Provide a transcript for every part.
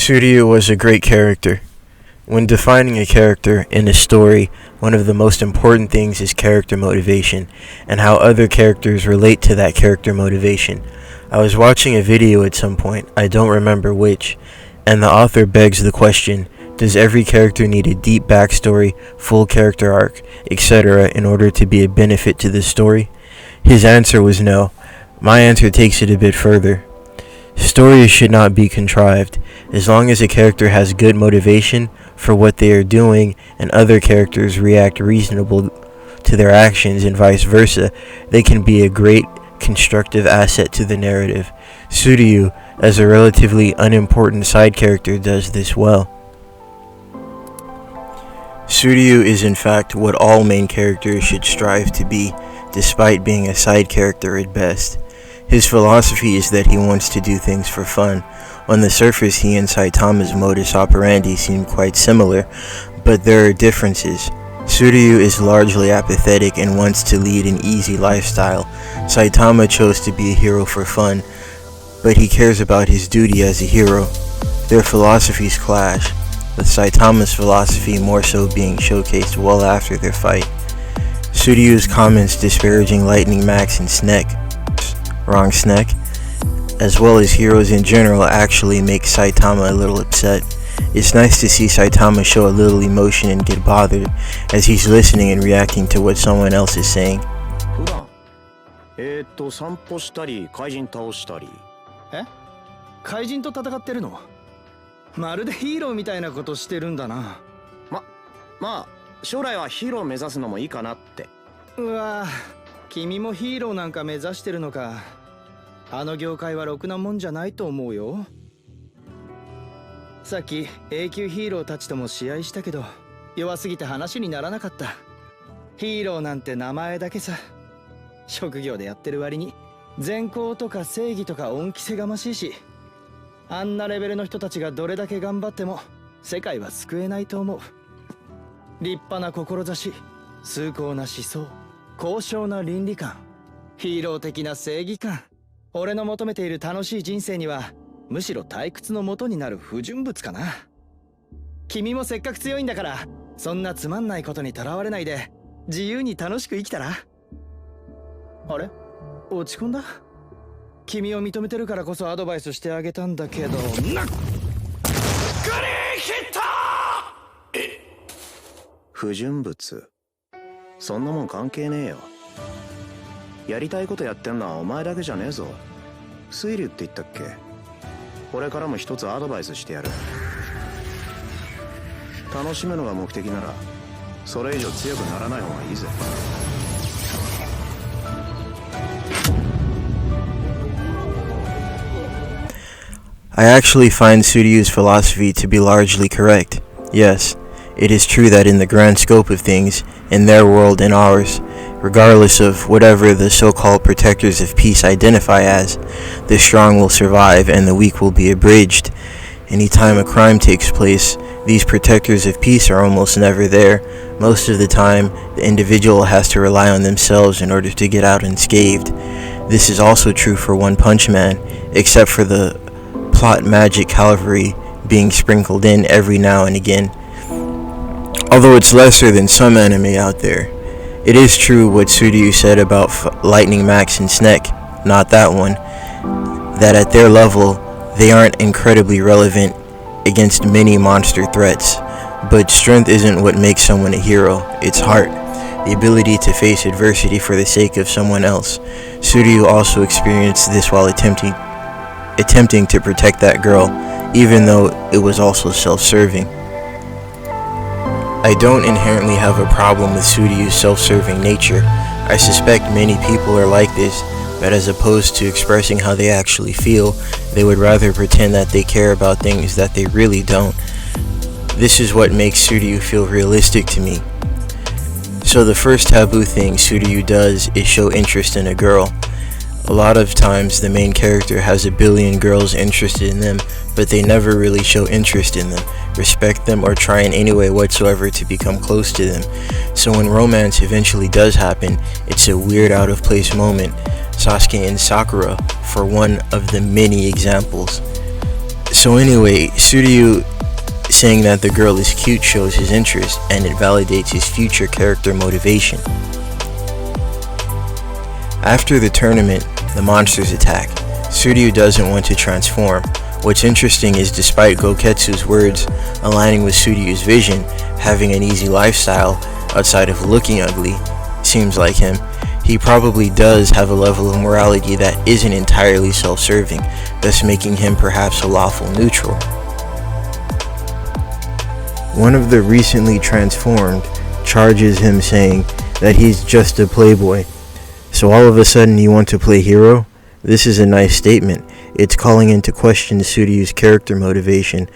Suiryu was a great character. When defining a character in a story, one of the most important things is character motivation and how other characters relate to that character motivation. I was watching a video at some point, I don't remember which, and the author begs the question, does every character need a deep backstory, full character arc, etc. in order to be a benefit to the story? His answer was no. My answer takes it a bit further. Stories should not be contrived. As long as a character has good motivation for what they are doing and other characters react reasonable to their actions and vice versa, they can be a great constructive asset to the narrative. Suiryu, as a relatively unimportant side character, does this well. Suiryu is in fact what all main characters should strive to be, despite being a side character at best. His philosophy is that he wants to do things for fun. On the surface, he and Saitama's modus operandi seem quite similar, but there are differences. Suiryu is largely apathetic and wants to lead an easy lifestyle. Saitama chose to be a hero for fun, but he cares about his duty as a hero. Their philosophies clash, with Saitama's philosophy more so being showcased well after their fight. Suiryu's comments disparaging Lightning Max and Snek, as well as heroes in general actually make Saitama a little upset. It's nice to see Saitama show a little emotion and get bothered as he's listening and reacting to what someone else is saying. 散歩したり怪人倒したり。え？怪人と戦ってるの？まるでヒーローみたいなことしてるんだな。まあ将来はヒーロー目指すのもいいかなって。うわぁ、君もヒーローなんか目指してるのか。あの業界はろくなもんじゃないと思うよ。さっき A 級ヒーローたちとも試合したけど、弱すぎて話にならなかった。ヒーローなんて名前だけさ。職業でやってる割に善行とか正義とか恩着せがましいし、あんなレベルの人たちがどれだけ頑張っても世界は救えないと思う。立派な志、崇高な思想、高尚な倫理観、ヒーロー的な正義感。俺の求めている楽しい人生にはむしろ退屈の元になる不純物かな。君もせっかく強いんだから、そんなつまんないことにとらわれないで自由に楽しく生きたら。あれ？落ち込んだ？君を認めてるからこそアドバイスしてあげたんだけど。グリーンヒッター！不純物？そんなもん関係ねえよ。やりたいことやってんのはお前だけじゃねえぞ。推理って言ったっけ？これからも一つアドバイスしてやる。楽しむのが目的なら、それ以上強くならない方がいいぜ。I actually find Suiryu's philosophy to be largely correct. Yes, it is true that in the grand scope of things, in their world and ours, regardless of whatever the so-called protectors of peace identify as, the strong will survive and the weak will be abridged. Anytime a crime takes place, these protectors of peace are almost never there. Most of the time, the individual has to rely on themselves in order to get out unscathed. This is also true for One Punch Man, except for the plot magic cavalry being sprinkled in every now and again. Although it's lesser than some anime out there. It is true what Suiryu said about Lightning Max and Snek, not that one, that at their level, they aren't incredibly relevant against many monster threats. But strength isn't what makes someone a hero, it's heart, the ability to face adversity for the sake of someone else. Suiryu also experienced this while attempting to protect that girl, even though it was also self-serving. I don't inherently have a problem with Suiryu's self-serving nature. I suspect many people are like this, but as opposed to expressing how they actually feel, they would rather pretend that they care about things that they really don't. This is what makes Suiryu feel realistic to me. So the first taboo thing Suiryu does is show interest in a girl. A lot of times the main character has a billion girls interested in them, but they never really show interest in them, respect them, or try in any way whatsoever to become close to them. So when romance eventually does happen, it's a weird out of place moment. Sasuke and Sakura for one of the many examples. So anyway, Suiryu saying that the girl is cute shows his interest, and it validates his future character motivation. After the tournament, the monsters attack. Suiryu doesn't want to transform. What's interesting is despite Goketsu's words aligning with Suryu's vision, having an easy lifestyle outside of looking ugly seems like him, he probably does have a level of morality that isn't entirely self-serving, thus making him perhaps a lawful neutral. One of the recently transformed charges him saying that he's just a playboy. So all of a sudden you want to play hero? This is a nice statement. It's calling into question Suryu's character motivation.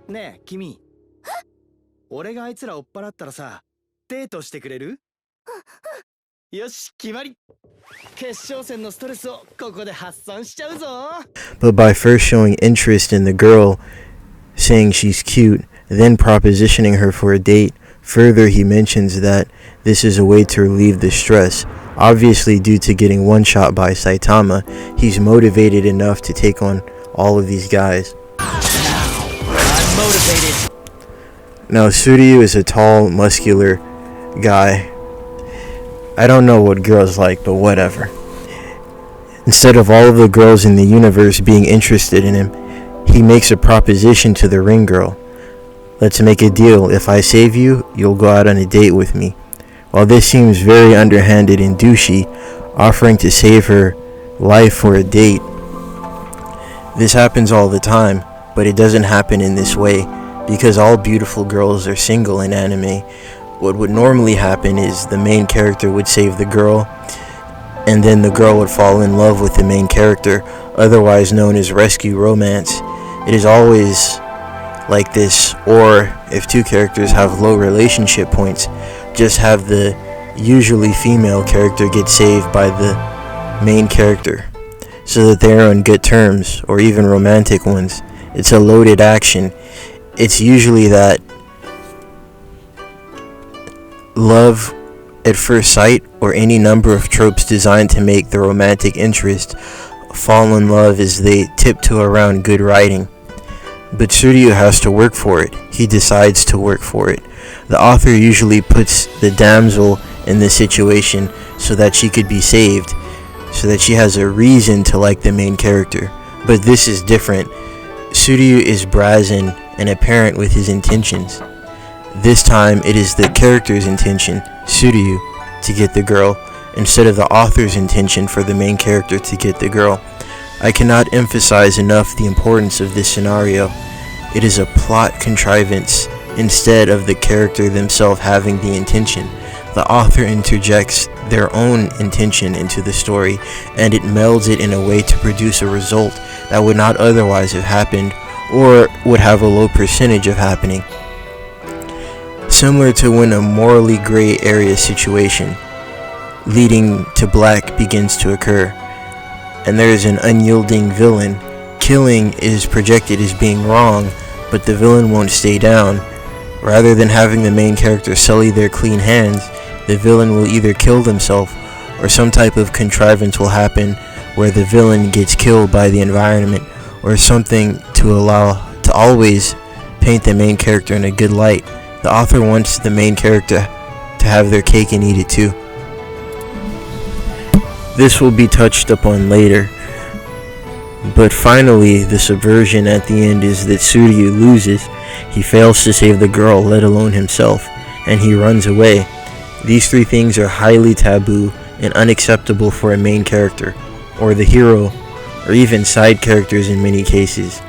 ねえ君、俺があいつら追っ払ったらさ、デートしてくれる？よし、決まり。決勝戦のストレスをここで発散しちゃうぞ。 But by first showing interest in the girl, saying she's cute, then propositioning her for a date, further he mentions that this is a way to relieve the stress. Obviously, due to getting one shot by Saitama, he's motivated enough to take on all of these guys. I'm motivated. Now, Suiryu is a tall, muscular guy. I don't know what girls like, but whatever. Instead of all of the girls in the universe being interested in him, he makes a proposition to the ring girl. Let's make a deal. If I save you, you'll go out on a date with me. While this seems very underhanded and douchey, offering to save her life for a date, this happens all the time, but it doesn't happen in this way, because all beautiful girls are single in anime. What would normally happen is the main character would save the girl, and then the girl would fall in love with the main character, otherwise known as rescue romance. It is always like this, or if two characters have low relationship points, just have the usually female character get saved by the main character so that they're on good terms, or even romantic ones. It's a loaded action. It's usually that love at first sight, or any number of tropes designed to make the romantic interest fall in love as they tiptoe around good writing. But Suiryu has to work for it. He decides to work for it. The author usually puts the damsel in this situation so that she could be saved, so that she has a reason to like the main character. But this is different. Suiryu is brazen and apparent with his intentions. This time it is the character's intention, Suiryu, to get the girl, instead of the author's intention for the main character to get the girl. I cannot emphasize enough the importance of this scenario. It is a plot contrivance instead of the character themselves having the intention. The author interjects their own intention into the story, and it melds it in a way to produce a result that would not otherwise have happened, or would have a low percentage of happening. Similar to when a morally gray area situation leading to black begins to occur, and there is an unyielding villain. Killing is projected as being wrong, but the villain won't stay down. Rather than having the main character sully their clean hands, the villain will either kill themselves, or some type of contrivance will happen where the villain gets killed by the environment, or something to always paint the main character in a good light. The author wants the main character to have their cake and eat it too. This will be touched upon later. But finally, the subversion at the end is that Suiryu loses. He fails to save the girl, let alone himself, and he runs away. These three things are highly taboo and unacceptable for a main character, or the hero, or even side characters in many cases.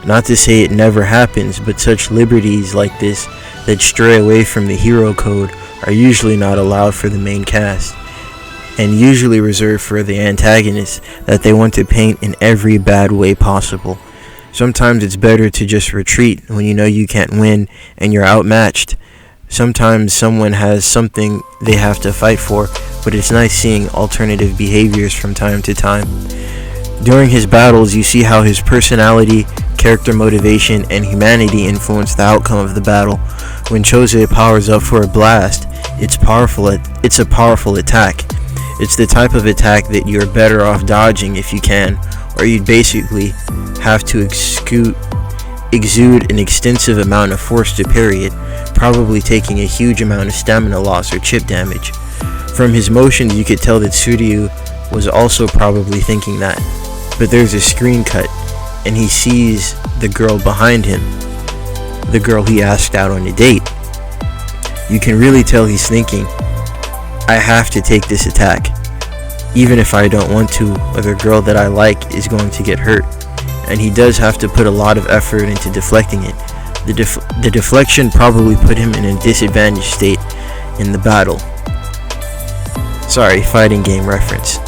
Not to say it never happens, but such liberties like this that stray away from the hero code are usually not allowed for the main cast, and usually reserved for the antagonists that they want to paint in every bad way possible. Sometimes it's better to just retreat when you know you can't win and you're outmatched. Sometimes someone has something they have to fight for, but it's nice seeing alternative behaviors from time to time. During his battles, you see how his personality, character motivation, and humanity influence the outcome of the battle. When Chose powers up for a blast, it's a powerful attack. It's the type of attack that you're better off dodging if you can, or you'd basically have to exude an extensive amount of force to parry it, probably taking a huge amount of stamina loss or chip damage. From his motions, you could tell that Suiryu was also probably thinking that. But there's a screen cut, and he sees the girl behind him, the girl he asked out on a date. You can really tell he's thinking, I have to take this attack. Even if I don't want to, or the girl that I like is going to get hurt. And he does have to put a lot of effort into deflecting it. The deflection probably put him in a disadvantaged state in the battle. Sorry, fighting game reference.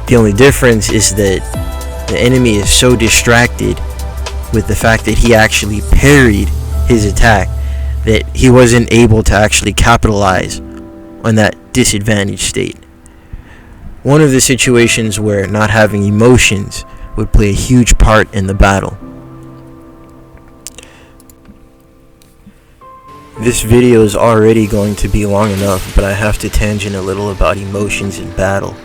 The only difference is that the enemy is so distracted with the fact that he actually parried his attack that he wasn't able to actually capitalize on that disadvantaged state. One of the situations where not having emotions would play a huge part in the battle. This video is already going to be long enough, but I have to tangent a little about emotions in battle.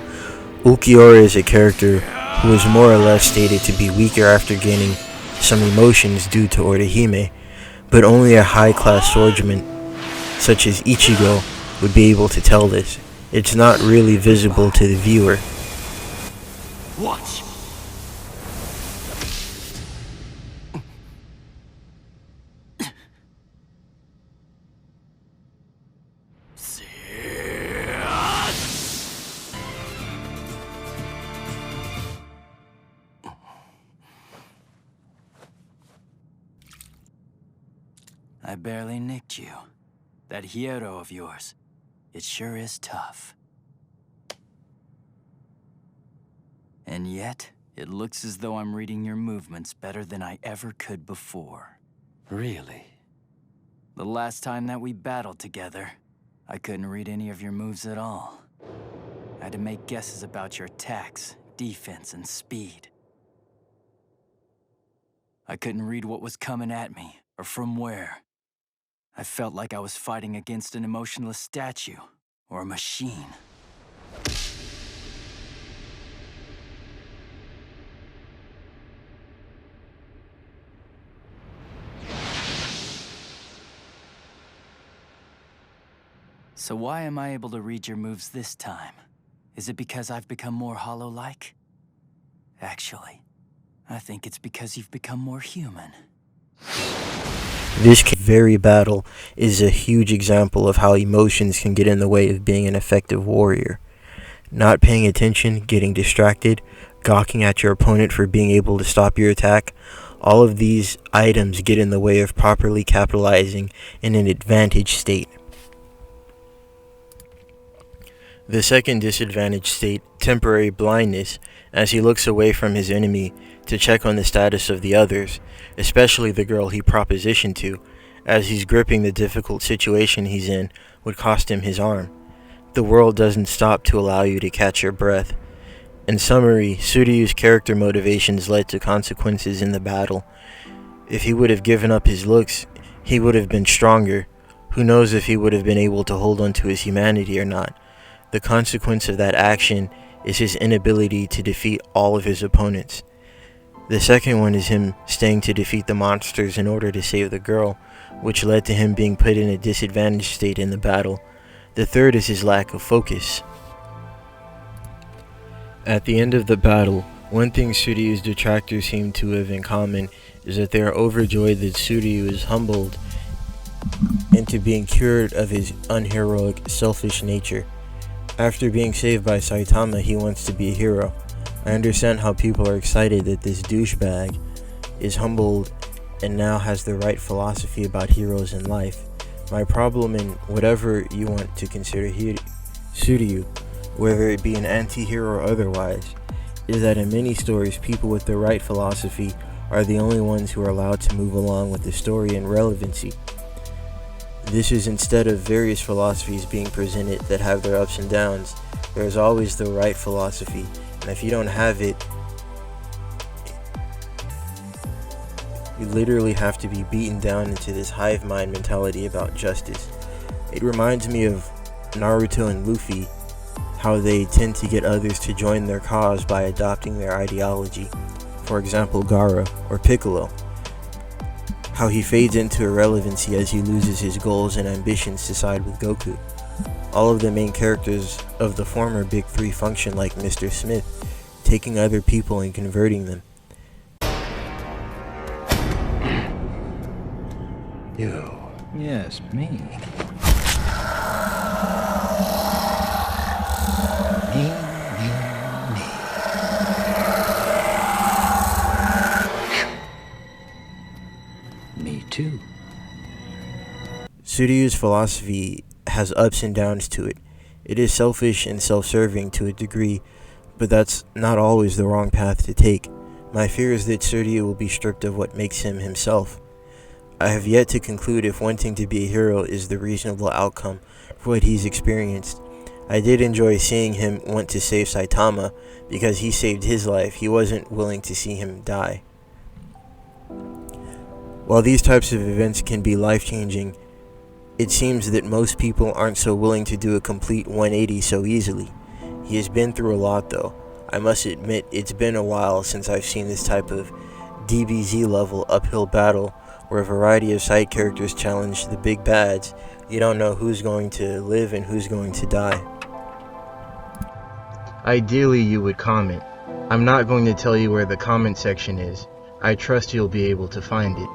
Ulquiorra is a character who is more or less stated to be weaker after gaining some emotions due to Orihime, but only a high-class swordsman such as Ichigo would be able to tell this. It's not really visible to the viewer. Watch. I barely nicked you. That hero of yours, it sure is tough. And yet, it looks as though I'm reading your movements better than I ever could before. Really? The last time that we battled together, I couldn't read any of your moves at all. I had to make guesses about your attacks, defense, and speed. I couldn't read what was coming at me, or from where. I felt like I was fighting against an emotionless statue, or a machine. So why am I able to read your moves this time? Is it because I've become more hollow-like? Actually, I think it's because you've become more human. This very battle is a huge example of how emotions can get in the way of being an effective warrior. Not paying attention, getting distracted, gawking at your opponent for being able to stop your attack, all of these items get in the way of properly capitalizing in an advantage state. The second disadvantage state, temporary blindness, as he looks away from his enemy to check on the status of the others, especially the girl he propositioned to, as he's gripping the difficult situation he's in, would cost him his arm. The world doesn't stop to allow you to catch your breath. In summary, Suiryu's character motivations led to consequences in the battle. If he would have given up his looks, he would have been stronger. Who knows if he would have been able to hold on to his humanity or not. The consequence of that action is his inability to defeat all of his opponents. The second one is him staying to defeat the monsters in order to save the girl, which led to him being put in a disadvantaged state in the battle. The third is his lack of focus. At the end of the battle, one thing Suiryu's detractors seem to have in common is that they are overjoyed that Suiryu is humbled into being cured of his unheroic, selfish nature. After being saved by Saitama, he wants to be a hero. I understand how people are excited that this douchebag is humbled and now has the right philosophy about heroes in life. My problem in whatever you want to consider Suiryu, whether it be an anti-hero or otherwise, is that in many stories, people with the right philosophy are the only ones who are allowed to move along with the story and relevancy. This is instead of various philosophies being presented that have their ups and downs. There is always the right philosophy, and if you don't have it, you literally have to be beaten down into this hive mind mentality about justice. It reminds me of Naruto and Luffy how they tend to get others to join their cause by adopting their ideology. For example, Gaara or Piccolo. How he fades into irrelevancy as he loses his goals and ambitions to side with Goku. All of the main characters of the former Big Three function like Mr. Smith, taking other people and converting them. You. Yes, me. Me too. Suiryu's philosophy has ups and downs to it. It is selfish and self-serving to a degree, but that's not always the wrong path to take. My fear is that Suiryu will be stripped of what makes him himself. I have yet to conclude if wanting to be a hero is the reasonable outcome for what he's experienced. I did enjoy seeing him want to save Saitama because he saved his life. He wasn't willing to see him die. While these types of events can be life-changing, it seems that most people aren't so willing to do a complete 180 so easily. He has been through a lot though. I must admit it's been a while since I've seen this type of DBZ level uphill battle where a variety of side characters challenge the big bads. You don't know who's going to live and who's going to die. Ideally you would comment. I'm not going to tell you where the comment section is. I trust you'll be able to find it.